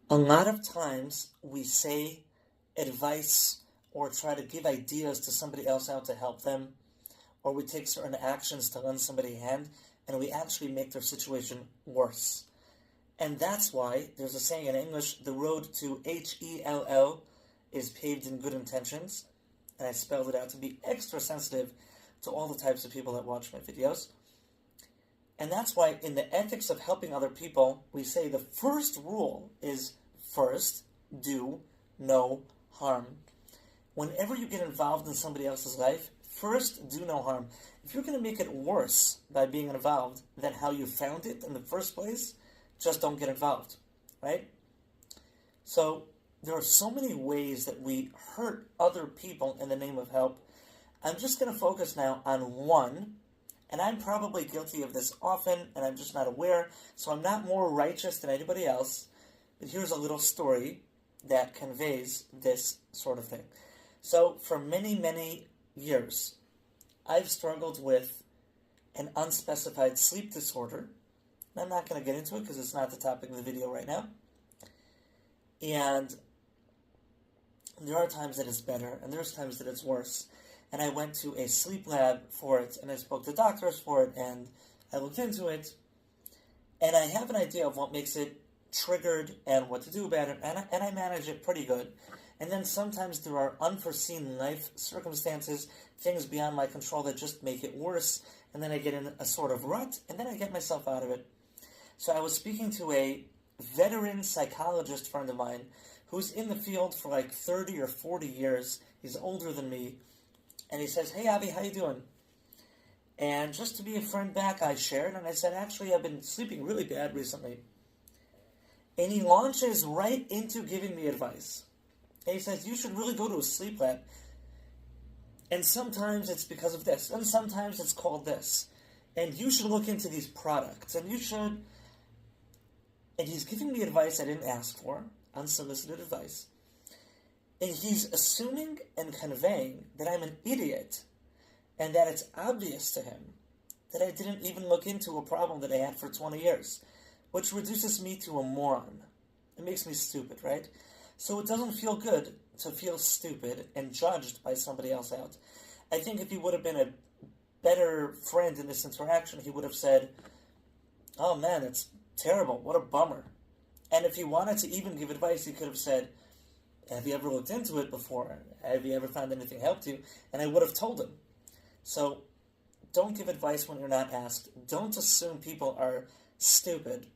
A lot of times we say advice or try to give ideas to somebody else out to help them, or we take certain actions to lend somebody a hand, and we actually make their situation worse. And that's why there's a saying in English, the road to Hell is paved in good intentions. And I spelled it out to be extra sensitive to all the types of people that watch my videos. And that's why in the ethics of helping other people, we say the first rule is first, do no harm. Whenever you get involved in somebody else's life, first, do no harm. If you're going to make it worse by being involved than how you found it in the first place, just don't get involved, right? So there are so many ways that we hurt other people in the name of help. I'm just going to focus now on one, and I'm probably guilty of this often, and I'm just not aware, so I'm not more righteous than anybody else, but here's a little story that conveys this sort of thing. So for many, many years, I've struggled with an unspecified sleep disorder. I'm not going to get into it because it's not the topic of the video right now. And there are times that it's better, and there's times that it's worse. And I went to a sleep lab for it, and I spoke to doctors for it, and I looked into it, and I have an idea of what makes it triggered and what to do about it, and I manage it pretty good. And then sometimes there are unforeseen life circumstances, things beyond my control that just make it worse, and then I get in a sort of rut, and then I get myself out of it. So I was speaking to a veteran psychologist friend of mine who's in the field for like 30 or 40 years. He's older than me. And he says, "Hey, Avi, how you doing?" And just to be a friend back, I shared, and I said, "Actually, I've been sleeping really bad recently." And he launches right into giving me advice. And he says, "You should really go to a sleep lab. And sometimes it's because of this. And sometimes it's called this. And you should look into these products. And you should..." And he's giving me advice I didn't ask for, unsolicited advice. And he's assuming and conveying that I'm an idiot and that it's obvious to him that I didn't even look into a problem that I had for 20 years, which reduces me to a moron. It makes me stupid, right? So it doesn't feel good to feel stupid and judged by somebody else out. I think if he would have been a better friend in this interaction, he would have said, "Oh man, it's terrible. What a bummer." And if he wanted to even give advice, he could have said, "Have you ever looked into it before? Have you ever found anything helped you?" And I would have told him. So don't give advice when you're not asked. Don't assume people are stupid